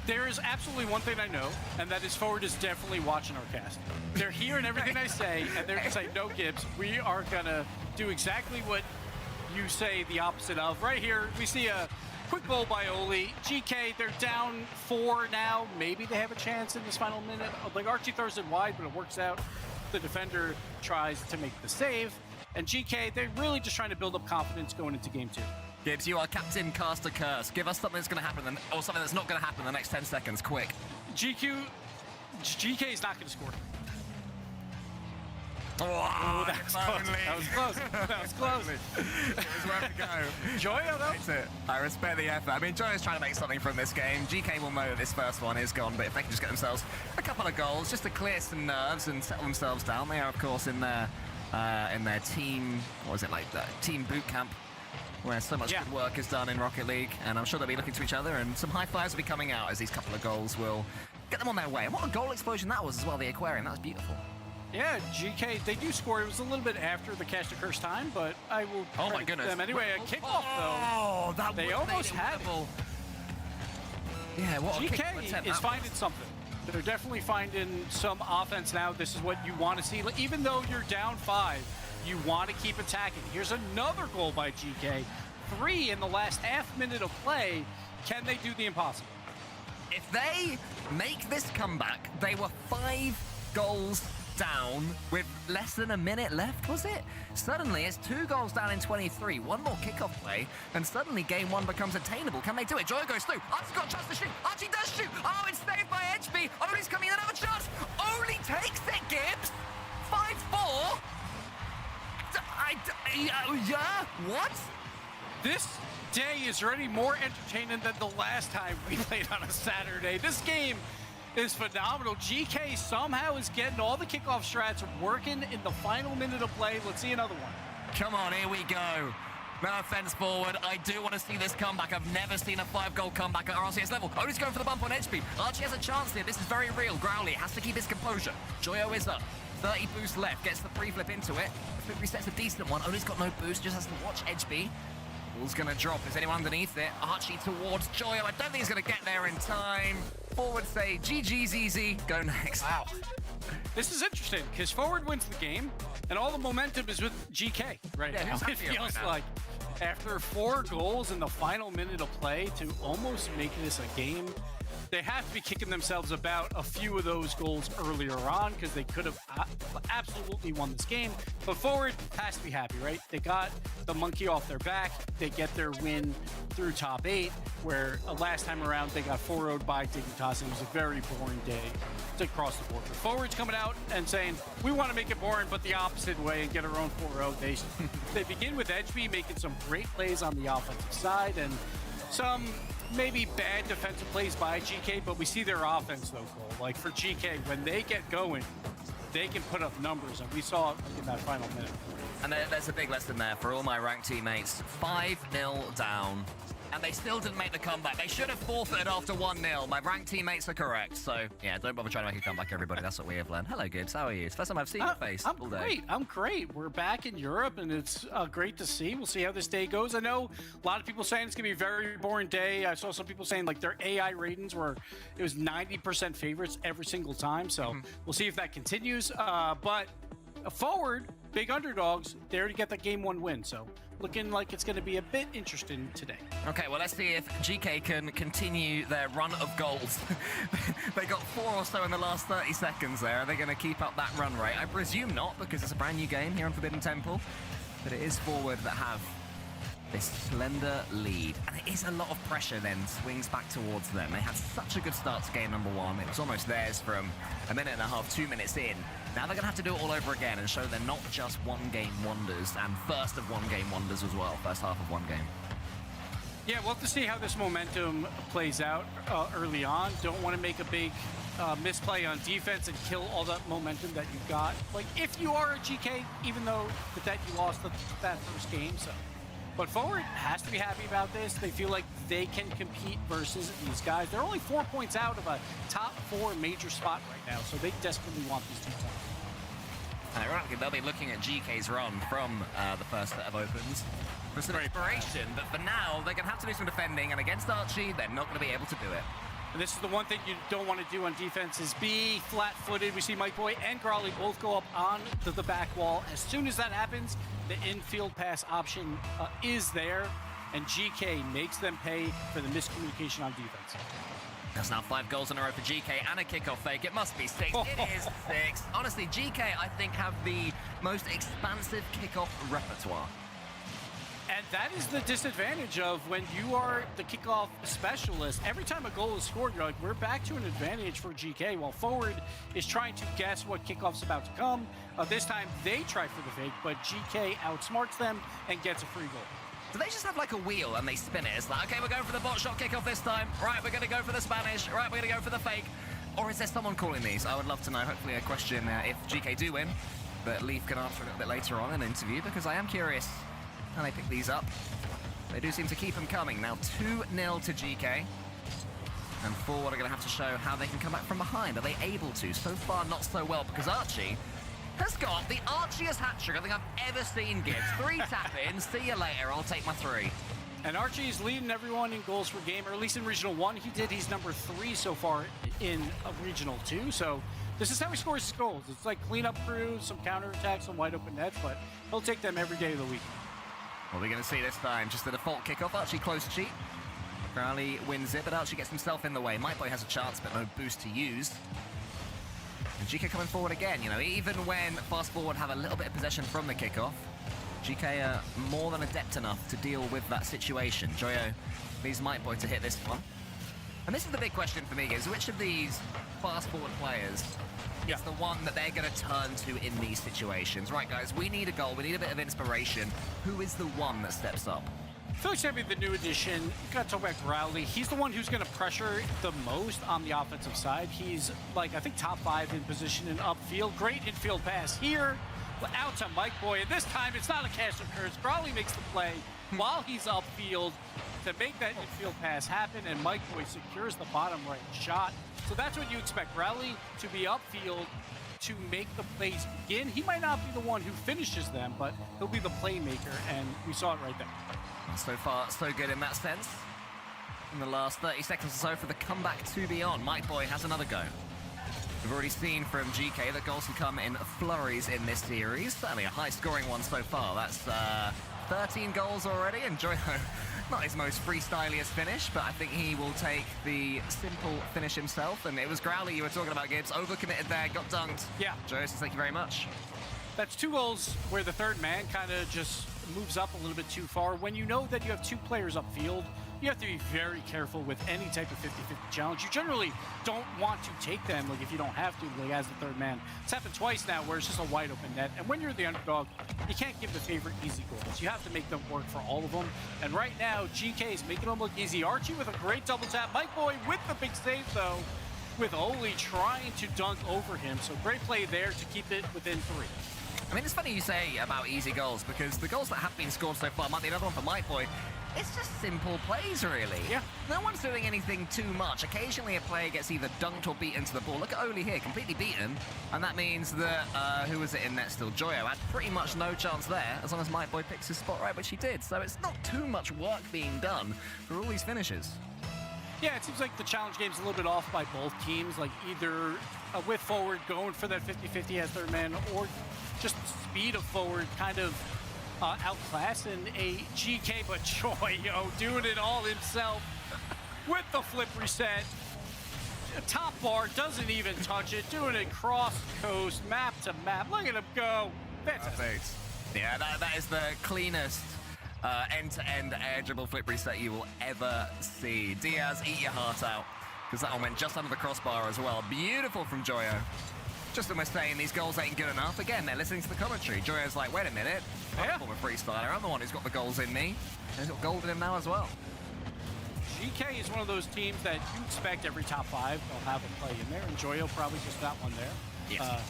There is absolutely one thing I know, and that is forward is definitely watching our cast. They're hearing everything I say, and they're just saying, no, Gibbs, we are going to do exactly what you say the opposite of. Right here, we see a quick goal by Oli. GK, they're down 4 now. Maybe they have a chance in this final minute. Like, Archie throws it wide, but it works out. The defender tries to make the save. And GK, they're really just trying to build up confidence going into game 2. Gibbs, you are Captain Cast a Curse. Give us something that's going to happen, or something that's not going to happen in the next 10 seconds, quick. GK is not going to score. Oh, that was close. That was close. That was close. There's where to go. Joyo, though? That's it. I respect the effort. I mean, Joyo's trying to make something from this game. GK will know that this first one is gone, but if they can just get themselves a couple of goals, just to clear some nerves and settle themselves down. They are, of course, in their team, what was it, like team boot camp, where so much good work is done in Rocket League, and I'm sure they'll be looking to each other, and some high fives will be coming out as these couple of goals will get them on their way. And what a goal explosion that was as well, the Aquarium. That was beautiful. Yeah, GK, they do score. It was a little bit after the Cast a Curse time, but I will credit them anyway. A kickoff, though. That they almost had it. Yeah, what a GK is finding something. They're definitely finding some offense now. This is what you want to see. Even though you're down 5, you want to keep attacking. Here's another goal by GK. 3 in the last half minute of play. Can they do the impossible? If they make this comeback, they were 5 goals down with less than a minute left, was it? Suddenly, it's 2 goals down in 23. One more kickoff play, and suddenly game 1 becomes attainable. Can they do it? Joyo goes through. Archie's got a chance to shoot. Archie does shoot. Oh, it's saved by Edgeby. Oli's coming in, another chance. Oli takes it, Gibbs. 5-4. Yeah? What? This day is already more entertaining than the last time we played on a Saturday. This game is phenomenal. GK somehow is getting all the kickoff strats working in the final minute of play. Let's see another one. Come on, here we go. No offense, forward. I do want to see this comeback. I've never seen a 5-goal comeback at RLCS level. Oh, he's going for the bump on Edgeby. Archie has a chance here. This is very real. Growly has to keep his composure. Joyo is up. 30 boost left, gets the pre-flip into it. Flip resets a decent one. Ollie's got no boost, just has to watch edge B. Ball's going to drop. Is anyone underneath it? Archie towards Joyo. I don't think he's going to get there in time. Forward say, GG ZZ, go next. Wow. This is interesting, because Forward wins the game, and all the momentum is with GK right Yeah, now. who's It happier right feels now? like after 4 goals in the final minute of play to almost make this a game, they have to be kicking themselves about a few of those goals earlier on because they could have absolutely won this game. But Forward has to be happy, right? They got the monkey off their back. They get their win through top 8, where last time around they got 4-0'd by Dignitas. It was a very boring day to cross the board. But Forward's coming out and saying, we want to make it boring, but the opposite way and get our own 4-0. They begin with Edgeby making some great plays on the offensive side and some maybe bad defensive plays by GK, but we see their offense though, Cole. Like for GK, when they get going, they can put up numbers, and we saw it in that final minute. And there's a big lesson there for all my ranked teammates. 5-0 down, and they still didn't make the comeback. They should have forfeited after 1-0. My ranked teammates are correct. So, yeah, don't bother trying to make a comeback, everybody. That's what we have learned. Hello, Gibbs. How are you? It's the first time I've seen your face all day. I'm great. We're back in Europe, and it's great to see. We'll see how this day goes. I know a lot of people saying it's going to be a very boring day. I saw some people saying, like, their AI ratings were, it was 90% favorites every single time. So we'll see if that continues. But Forward, big underdogs, there to get the game 1 win. So looking like it's going to be a bit interesting today. Okay, well, let's see if GK can continue their run of goals. They got 4 or so in the last 30 seconds there. Are they going to keep up that run rate? I presume not, because it's a brand new game here on Forbidden Temple. But it is Forward that have this slender lead. And it is a lot of pressure then swings back towards them. They had such a good start to game number 1. It was almost theirs from a minute and a half, 2 minutes in. Now they're going to have to do it all over again and show they're not just one-game wonders, and first of one-game wonders as well, first half of one game. Yeah, we'll have to see how this momentum plays out early on. Don't want to make a big misplay on defense and kill all that momentum that you've got. Like, if you are a GK, even though that you lost that first game, so. But Forward has to be happy about this. They feel like they can compete versus these guys. They're only 4 points out of a top 4 major spot right now, so they desperately want these 2 points. Ironically, they'll be looking at GK's run from the first set of opens for some inspiration, but for now, they're going to have to do some defending, and against Archie, they're not going to be able to do it. And this is the one thing you don't want to do on defense is be flat-footed. We see Mike Boy and Growly both go up on the back wall. As soon as that happens, the infield pass option is there, and GK makes them pay for the miscommunication on defense. That's now 5 goals in a row for GK and a kickoff fake. It must be 6. It is 6. Honestly, GK, I think, have the most expansive kickoff repertoire. And that is the disadvantage of when you are the kickoff specialist. Every time a goal is scored, you're like, we're back to an advantage for GK, while Forward is trying to guess what kickoff's about to come. This time, they try for the fake, but GK outsmarts them and gets a free goal. Do they just have like a wheel and they spin it? It's like, okay, we're going for the bot shot kickoff this time. Right, we're going to go for the Spanish. Right, we're going to go for the fake. Or is there someone calling these? I would love to know. Hopefully a question if GK do win. But Leaf can answer a little bit later on in the interview, because I am curious how they pick these up. They do seem to keep them coming. Now 2-0 to GK. And Forward are going to have to show how they can come back from behind. Are they able to? So far, not so well, because Archie has got the archiest hat-trick I think I've ever seen, Gibbs. 3 tap-ins, see you later, I'll take my 3. And Archie's leading everyone in goals per game, or at least in Regional 1. He's number 3 so far in Regional 2, so this is how he scores his goals. It's like cleanup crew, some counterattacks, some wide-open nets, but he'll take them every day of the week. What are we going to see this time? Just the default kickoff. Archie close cheat. Crowley wins it, but Archie gets himself in the way. Mike Boy has a chance, but no boost to use. And GK coming forward again, you know, even when Fast Forward have a little bit of possession from the kickoff, GK are more than adept enough to deal with that situation. Joyo needs Mike Boy to hit this one. And this is the big question for me, is which of these Fast Forward players is the one that they're going to turn to in these situations? Right, guys, we need a goal, we need a bit of inspiration. Who is the one that steps up? I feel like it's going to be the new addition. You got to talk about Growly. He's the one who's going to pressure the most on the offensive side. He's, like, I think top 5 in position and upfield. Great infield pass here. Out to Mike Boy. And this time, it's not a cash or curse. Growly makes the play while he's upfield to make that infield pass happen. And Mike Boy secures the bottom right shot. So that's what you expect. Growly to be upfield to make the plays begin. He might not be the one who finishes them, but he'll be the playmaker, and we saw it right there. So far, so good in that sense. In the last 30 seconds or so for the comeback to be on, Mike Boy has another go. We've already seen from GK that goals can come in flurries in this series. Certainly a high-scoring one so far. That's 13 goals already, and Joyo, not his most freestyliest finish, but I think he will take the simple finish himself. And it was Growly you were talking about, Gibbs. Overcommitted there, got dunked. Yeah. Joyo says thank you very much. That's 2 goals where the third man kind of just moves up a little bit too far. When you know that you have 2 players upfield, you have to be very careful with any type of 50-50 challenge. You generally don't want to take them, like if you don't have to, like as the third man. It's happened twice now where it's just a wide open net. And when you're the underdog, you can't give the favorite easy goals. You have to make them work for all of them. And right now, GK is making them look easy. Archie with a great double tap. Mike Boy with the big save though, with Oli trying to dunk over him. So great play there to keep it within 3. I mean, it's funny you say about easy goals, because the goals that have been scored so far might be another one for Mike Boy. It's just simple plays, really. Yeah. No one's doing anything too much. Occasionally a player gets either dunked or beaten to the ball. Look at Oli here, completely beaten. And that means that, who was it in net still? Joyo had pretty much no chance there, as long as Mike Boy picks his spot right, which he did. So it's not too much work being done for all these finishes. Yeah, it seems like the challenge game's a little bit off by both teams, like either with forward going for that 50-50 as third man, or just the speed of forward kind of outclassing a GK, but Joyo doing it all himself with the flip reset. Top bar doesn't even touch it, doing it cross coast, map to map. Look at him go. Fantastic. Yeah, that is the cleanest end-to-end air dribble flip reset you will ever see. Diaz, eat your heart out, because that one went just under the crossbar as well. Beautiful from Joyo. Just almost saying these goals ain't good enough. Again, they're listening to the commentary. Joyo's like, wait a minute, I'm a former freestyler. I'm the one who's got the goals in me. And he's got gold in him now as well. GK is one of those teams that you expect every top 5 they'll have a play in there, and Joyo probably just that one there. Yes.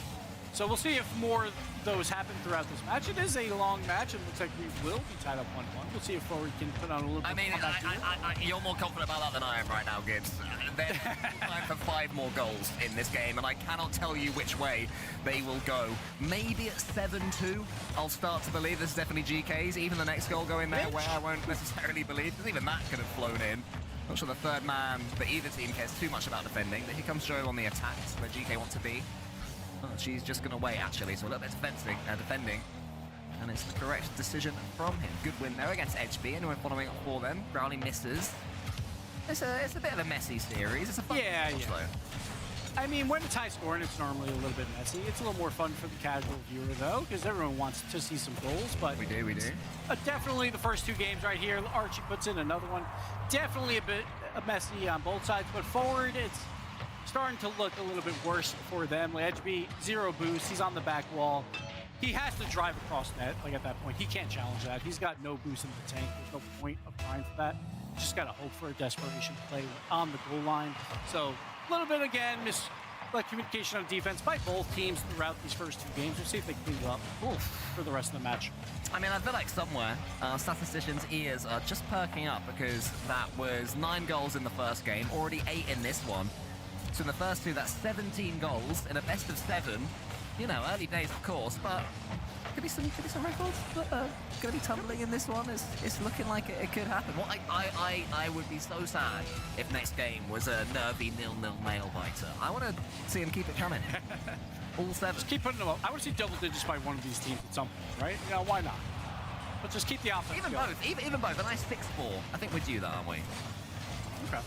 So we'll see if more of those happen throughout this match. It is a long match, and it looks like we will be tied up 1-1. We'll see if Forward can put on a little bit of comeback. You're more confident about that than I am right now, Gibbs. They're time for 5 more goals in this game, and I cannot tell you which way they will go. Maybe at 7-2, I'll start to believe this is definitely GK's. Even the next goal going their way, I won't necessarily believe, because even that could have flown in. Not sure the third man that either team cares too much about defending. But here comes Joe on the attacks, where GK want to be. Oh, she's just going to wait, actually, so a little bit defending. And it's the correct decision from him. Good win there against HB. Anyone following up for them? Growly misses. It's a bit of a messy series. It's a fun match, though. I mean, when it's high scoring, it's normally a little bit messy. It's a little more fun for the casual viewer, though, because everyone wants to see some goals. But we do. Definitely the first 2 games right here. Archie puts in another one. Definitely a bit messy on both sides, but forward, it's starting to look a little bit worse for them. Like HB, 0 boost. He's on the back wall. He has to drive across net. Like at that point, he can't challenge that. He's got no boost in the tank. There's no point of trying for that. Just got to hope for a desperation play on the goal line. So a little bit again, communication on defense by both teams throughout these first 2 games. We'll see if they clean it up for the rest of the match. I mean, I feel like somewhere statisticians' ears are just perking up, because that was 9 goals in the first game, already 8 in this one. So in the first 2, that's 17 goals in a best of 7. You know, early days, of course, but could be some records that are going to be tumbling in this one. It's looking like it could happen. Well, I would be so sad if next game was a nervy 0-0 nail biter. I want to see him keep it coming. All 7. Just keep putting them up. I want to see double digits by one of these teams at some point, right? You know, why not? But just keep the offense even going. both. Even both. A nice 6-4. I think we're due that, aren't we? Okay.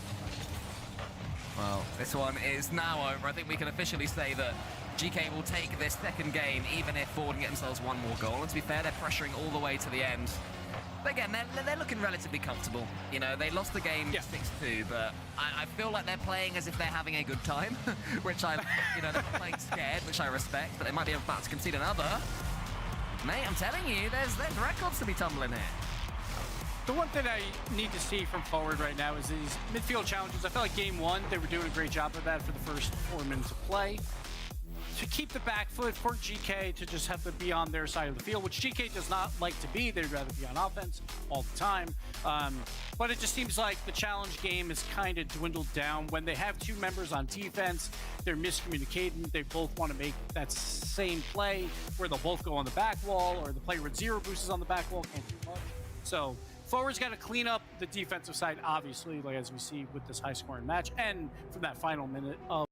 Well, this one is now over. I think we can officially say that GK will take this second game, even if Forward can get themselves 1 more goal. And to be fair, they're pressuring all the way to the end. But again, they're looking relatively comfortable. You know, they lost the game 6-2, but I feel like they're playing as if they're having a good time, which they're playing scared, which I respect, but they might be about to concede another. Mate, I'm telling you, there's records to be tumbling here. The one thing I need to see from Forward right now is these midfield challenges. I felt like game 1, they were doing a great job of that for the first 4 minutes of play. to keep the back foot for GK to just have to be on their side of the field, which GK does not like to be. They'd rather be on offense all the time. But it just seems like the challenge game has kind of dwindled down. When they have two members on defense, they're miscommunicating. They both want to make that same play where they'll both go on the back wall, or the player with zero boosts is on the back wall, can't do much. So forward's got to clean up the defensive side, obviously, like as we see with this high-scoring match and from that final minute of